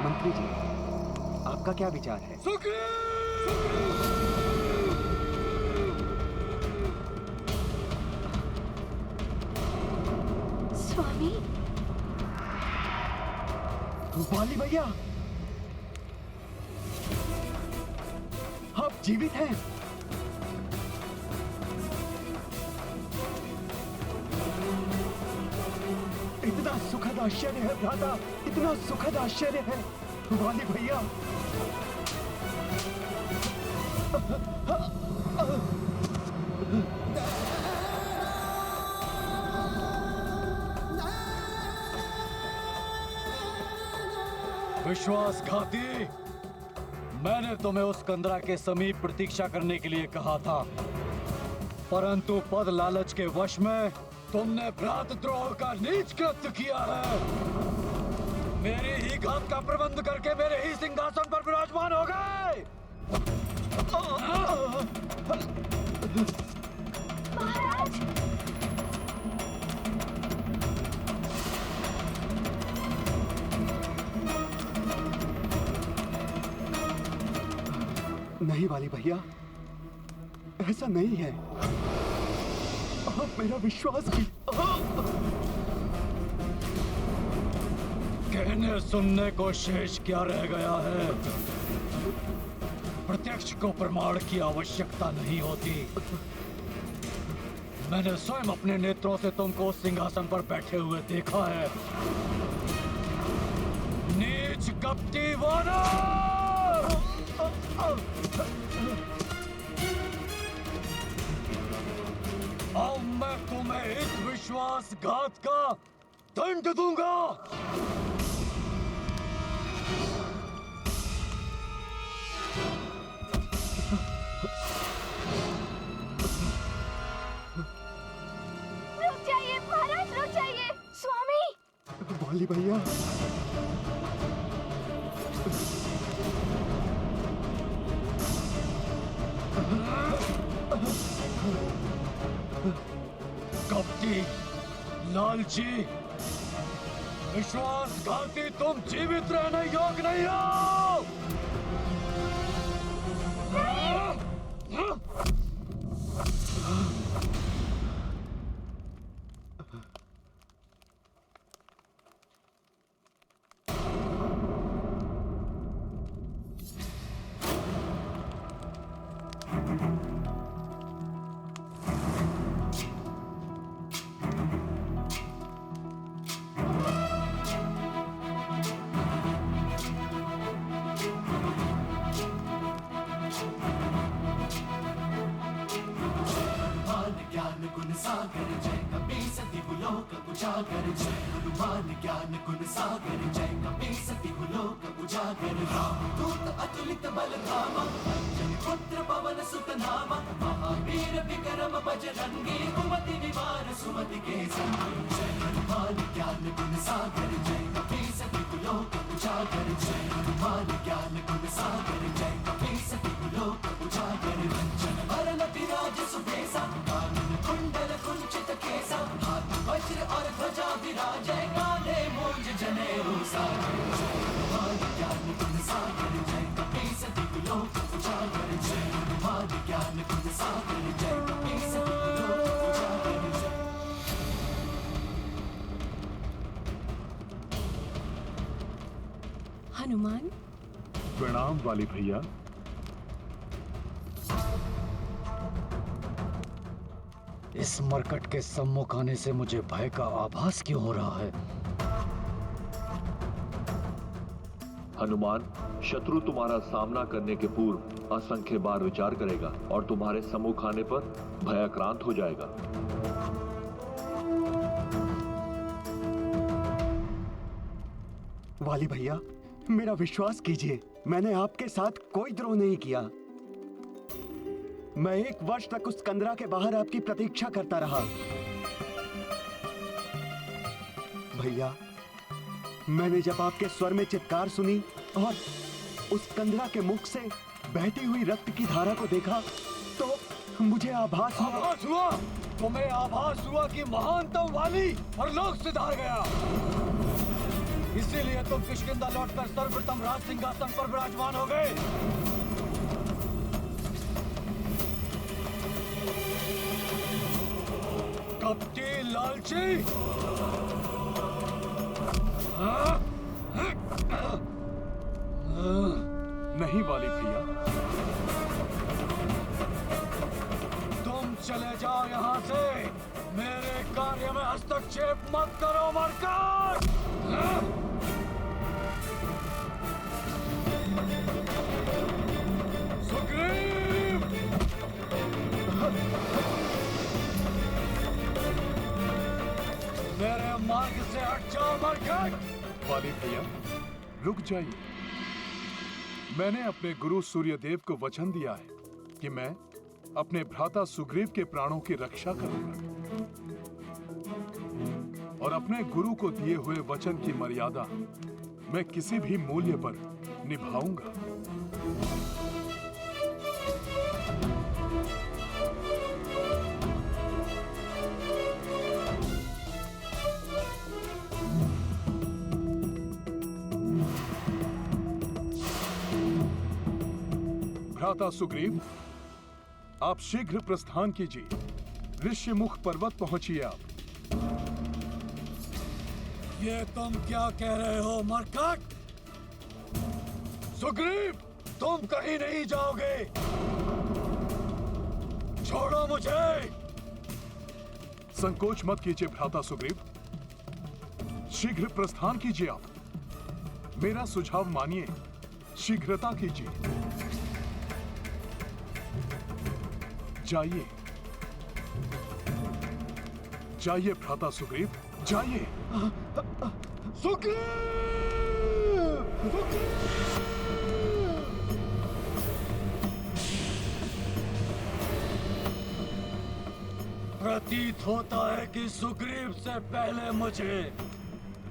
मंत्री जी, आपका क्या विचार है? स्वामी, वाली भैया, आप जीवित हैं? इतना सुखद आश्चर्य है भ्राता, इतना सुखद आश्चर्य है वाली भैया। विश्वासघाती, मैंने तुम्हें उस कंदरा के समीप प्रतीक्षा करने के लिए कहा था, परंतु पद लालच के वश में तुमने भ्रातृद्रोह का नीच कृत्य किया है। मेरी ही घात का प्रबंध करके मेरे ही सिंहासन पर विराजमान हो गए। महाराज, नहीं वाली भैया, ऐसा नहीं है। आप मेरा विश्वास की। कहने सुनने को शेष क्या रह गया है? प्रत्यक्ष को प्रमाण की आवश्यकता नहीं होती। मैंने स्वयं अपने नेत्रों से तुमको उस सिंहासन पर बैठे हुए देखा है। नीच कपटी वानर! अब मैं तुम्हें इस विश्वासघात का दंड दूंगा। रुक जाइए महाराज, रुक जाइए। स्वामी, वाली भैया, कपटी, लालची, विश्वासघाती, तुम जीवित रहने योग्य नहीं हो। सागर जय कपी सती गुलोक उजागर जय हनुमान ज्ञान गुण सागर जय कपी सती गुलोक उजागर राम दूत अतुलित बल धामा अंजन पुत्र पवन सुत नामा महावीर विक्रम बजरंगी कुमति निवार सुमति के संगी जय हनुमान ज्ञान गुण सागर जय कपी सती गुलोक उजागर जय हनुमान ज्ञान गुण सागर जय कपी सती गुलोक उजागर रंजन हरन विराज सुबेसा कानन कुंडल कुंचित केसा हाथ वज्र और ध्वजा विराजै कांधे मूंज जनेऊ साजै जय हनुमान ज्ञान गुण सागर जय कपी सती गुलोक उजागर जय हनुमान ज्ञान गुण सागर जय कपी सती गुलोक उजागर जय। हनुमान, प्रणाम वाली भैया। इस मरकट के सम्मुख आने से मुझे भय का आभास क्यों हो रहा है? हनुमान, शत्रु तुम्हारा सामना करने के पूर्व असंख्य बार विचार करेगा और तुम्हारे सम्मुख आने पर भयाक्रांत हो जाएगा। वाली भैया, मेरा विश्वास कीजिए, मैंने आपके साथ कोई द्रोह नहीं किया। मैं 1 वर्ष तक उस कंदरा के बाहर आपकी प्रतीक्षा करता रहा। भैया, मैंने जब आपके स्वर में चित्कार सुनी और उस कंदरा के मुख से बहती हुई रक्त की धारा को देखा तो मुझे आभास हुआ। तुम्हें आभास हुआ कि महानतम वाली और लोक सिधार गया। इसीलिए तुम किष्किंधा लौटकर सर्वप्रथम राज सिंहासन पर विराजमान हो गए। कपटी लालची। नहीं वाली भैया, तुम चले जाओ यहाँ से। मेरे कार्य में हस्तक्षेप मत करो मरकट। सुग्रीव! मेरे मार्ग से हट जाओ मरकट। वाली भैया रुक जाइए। मैंने अपने गुरु सूर्यदेव को वचन दिया है कि मैं अपने भ्राता सुग्रीव के प्राणों की रक्षा करूंगा और अपने गुरु को दिए हुए वचन की मर्यादा मैं किसी भी मूल्य पर निभाऊंगा। भ्राता सुग्रीव, आप शीघ्र प्रस्थान कीजिए। ऋष्यमुख पर्वत पहुंचिए आप। ये तुम क्या कह रहे हो मरकट? सुग्रीव, तुम कहीं नहीं जाओगे। छोड़ो मुझे। संकोच मत कीजिए भ्राता सुग्रीव। शीघ्र प्रस्थान कीजिए आप। मेरा सुझाव मानिए, शीघ्रता कीजिए। जाइए जाइए भ्राता सुग्रीव, जाइए। सुग्रीव! प्रतीत होता है कि सुग्रीव से पहले मुझे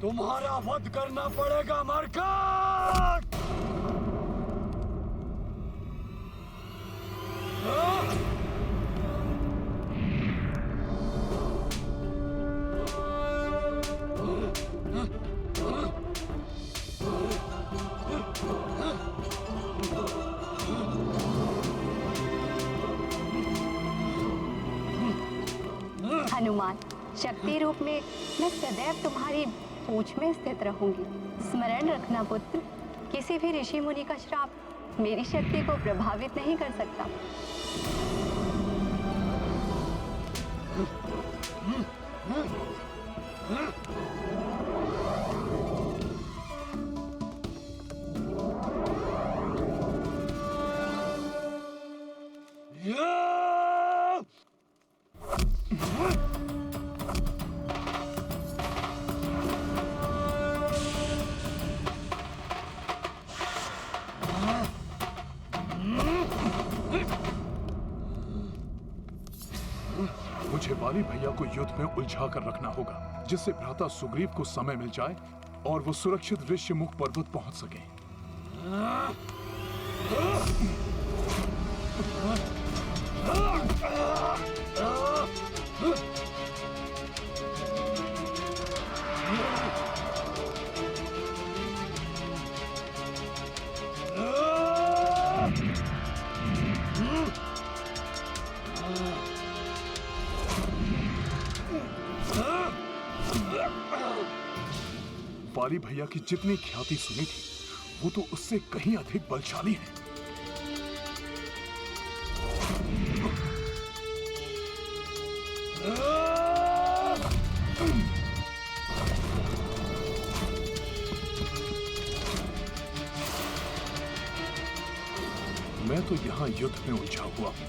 तुम्हारा वध करना पड़ेगा मरकट। हनुमान, शक्ति रूप में मैं सदैव तुम्हारी पूंछ में स्थित रहूंगी। स्मरण रखना पुत्र, किसी भी ऋषि मुनि का श्राप मेरी शक्ति को प्रभावित नहीं कर सकता। मुझे वाली भैया को युद्ध में उलझा कर रखना होगा, जिससे भ्राता सुग्रीव को समय मिल जाए और वो सुरक्षित ऋष्यमुख पर्वत पहुंच सके। वाली भैया की जितनी ख्याति सुनी थी, वो तो उससे कहीं अधिक बलशाली है। मैं तो यहाँ युद्ध में उलझा हुआ हूँ।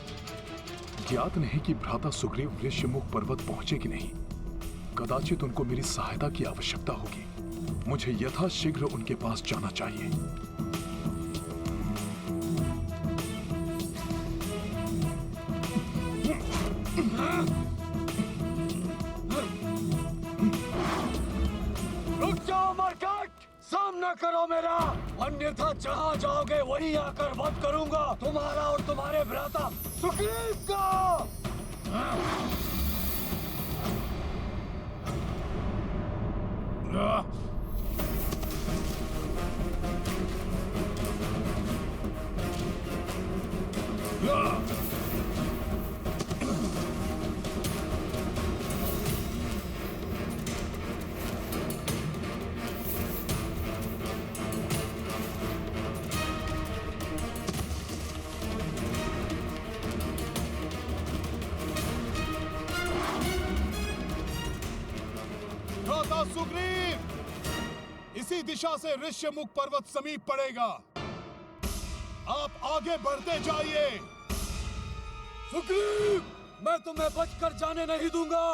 ज्ञात नहीं कि भ्राता सुग्रीव ऋष्यमुख पर्वत पहुंचे कि नहीं। कदाचित उनको मेरी सहायता की आवश्यकता होगी। मुझे यथाशीघ्र उनके पास जाना चाहिए। रुक जाओ मरकट, सामना करो मेरा, अन्यथा जहाँ जाओगे वहीं आकर वध करूंगा तुम्हारा और तुम्हारे भ्राता सुग्रीव का। भ्राता सुग्रीव, इसी दिशा से ऋष्यमुख पर्वत समीप पड़ेगा। आप आगे बढ़ते जाइए। सुग्रीव, मैं तुम्हें बचकर जाने नहीं दूंगा।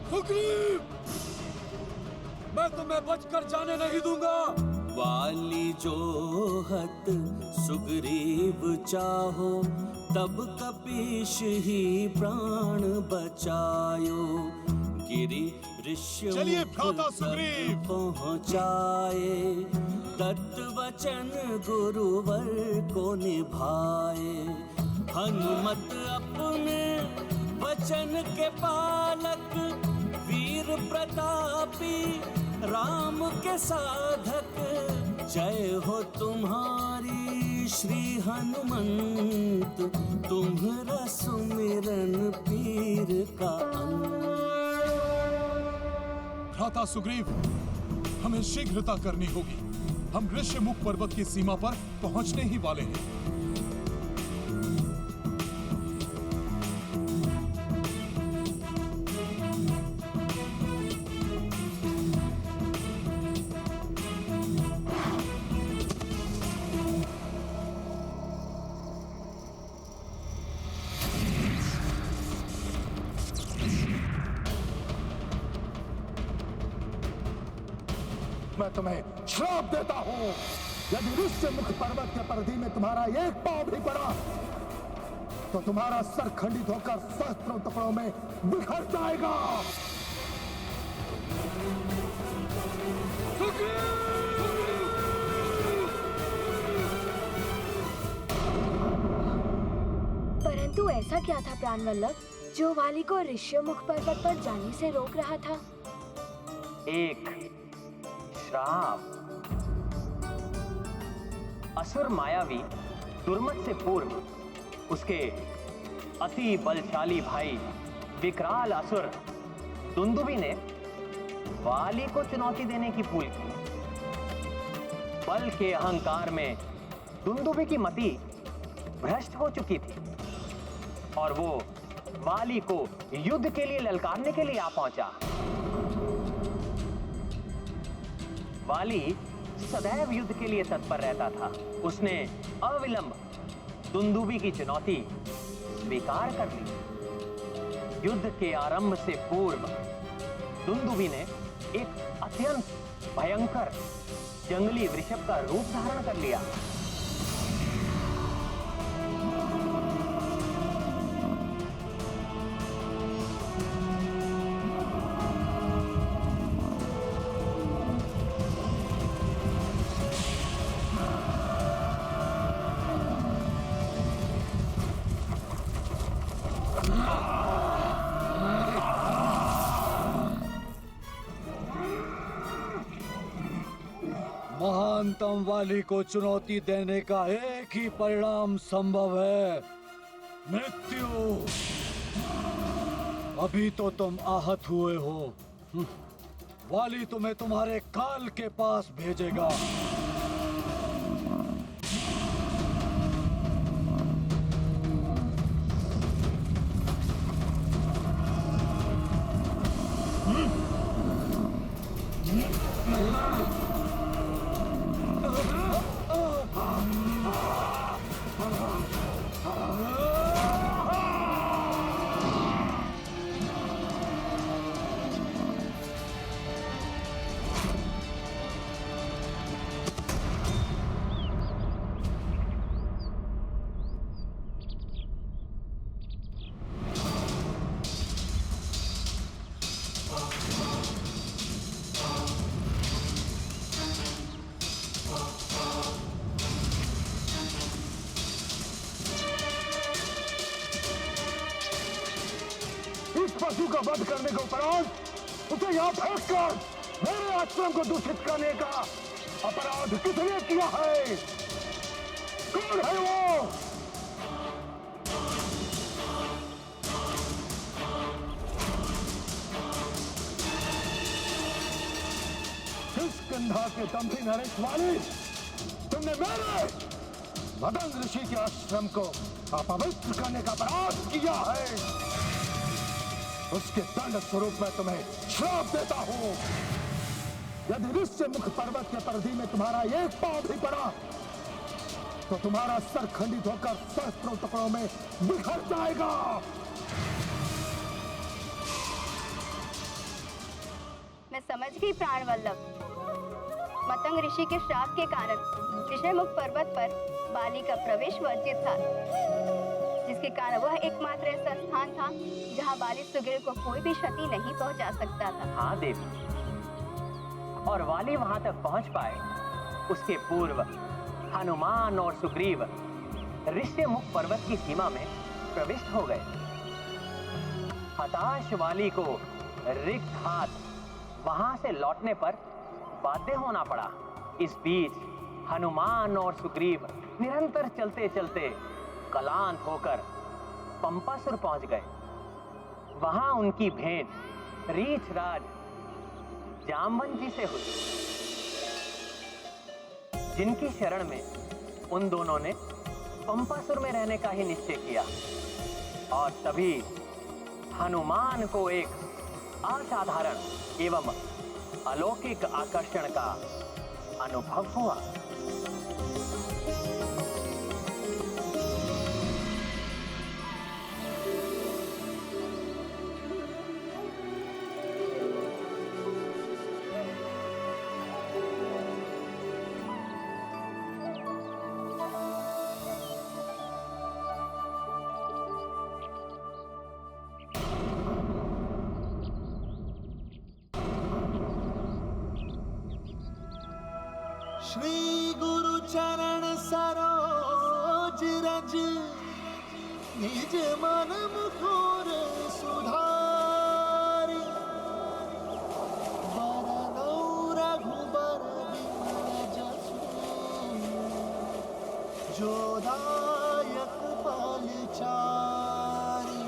सुग्रीव, मैं तुम्हें बचकर जाने नहीं दूंगा। वाली जो हत सुग्रीव चाहो, तब कपीश ही प्राण बचायो। गिरि ऋष्य चलिए भ्राता सुग्रीव। पहुँचाए, तत्वचन गुरुवर को निभाए। हनुमत अपने वचन के पालक, वीर प्रतापी राम के साधक। जय हो तुम्हारी श्री हनुमंत, तुम्हारा सुमिरन पीर का अंत। भ्राता सुग्रीव, हमें शीघ्रता करनी होगी। हम ऋष्यमुख पर्वत की सीमा पर पहुंचने ही वाले हैं। मैं तुम्हें श्राप देता हूँ, यदि ऋष्यमुख पर्वत के परिधि में तुम्हारा एक पांव भी पड़ा तो तुम्हारा सर खंडित होकर सहस्त्रों टुकड़ों में बिखर जाएगा। परंतु ऐसा क्या था प्राणवल्लभ जो वाली को ऋष्यमुख पर्वत पर जाने से रोक रहा था? एक श्राप। असुर मायावी दुर्मत से पूर्व उसके अति बलशाली भाई विकराल असुर दुंदुभी ने वाली को चुनौती देने की भूल की। बल के अहंकार में दुंदुभी की मति भ्रष्ट हो चुकी थी और वो वाली को युद्ध के लिए ललकारने के लिए आ पहुंचा। वाली सदैव युद्ध के लिए तत्पर रहता था। उसने अविलंब दुंदुभी की चुनौती स्वीकार कर ली। युद्ध के आरंभ से पूर्व दुंदुभी ने एक अत्यंत भयंकर जंगली वृषभ का रूप धारण कर लिया। महानतम वाली को चुनौती देने का एक ही परिणाम संभव है, मृत्यु। अभी तो तुम आहत हुए हो। वाली तुम्हें तुम्हारे काल के पास भेजेगा। पशु का वध करने के उपरांत उसे यहाँ फेंक कर मेरे आश्रम को दूषित करने का अपराध किसने किया है? कौन है वो? किष्किंधा के दंभी नरेश वाली, तुमने मेरे मदन ऋषि के आश्रम को अपवित्र करने का अपराध किया है। उसके दंड स्वरूप में तुम्हें श्राप देता हूं। यदि ऋष्यमुख पर्वत के परिधि में तुम्हारा एक पांव भी पड़ा तो तुम्हारा सर खंडित होकर सहस्त्रों टुकड़ों में बिखर जाएगा। मैं समझ गई प्राणवल्लभ। मतंग ऋषि के श्राप के कारण ऋषिमुख पर्वत पर बाली का प्रवेश वर्जित था, जिसके कारण वह एकमात्र ऐसा स्थान था जहां बाली सुग्रीव को कोई भी क्षति नहीं पहुंचा सकता था। हाँ देवी, और वाली वहां तक पहुंच पाए उसके पूर्व हनुमान और सुग्रीव ऋष्यमुख पर्वत की सीमा में प्रविष्ट हो गए। हताश वाली को रिक्त हाथ वहां से लौटने पर बाध्य होना पड़ा। इस बीच हनुमान और सुग्रीव निरंतर चलते चलते क्लांत होकर पंपासुर पहुंच गए। वहां उनकी भेंट रीछराज जामवंत जी से हुई, जिनकी शरण में उन दोनों ने पंपासुर में रहने का ही निश्चय किया। और तभी हनुमान को एक असाधारण एवं अलौकिक आकर्षण का अनुभव हुआ। श्री गुरु चरण सरोज रज, निज मन मुकुर सुधारि, बरनौ रघुबर बिमल जसु, जो दायक फल चारि।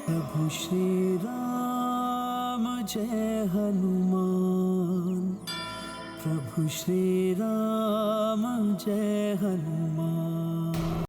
प्रभु श्री राम जय हनुमान, प्रभु श्री राम जय हनुमान।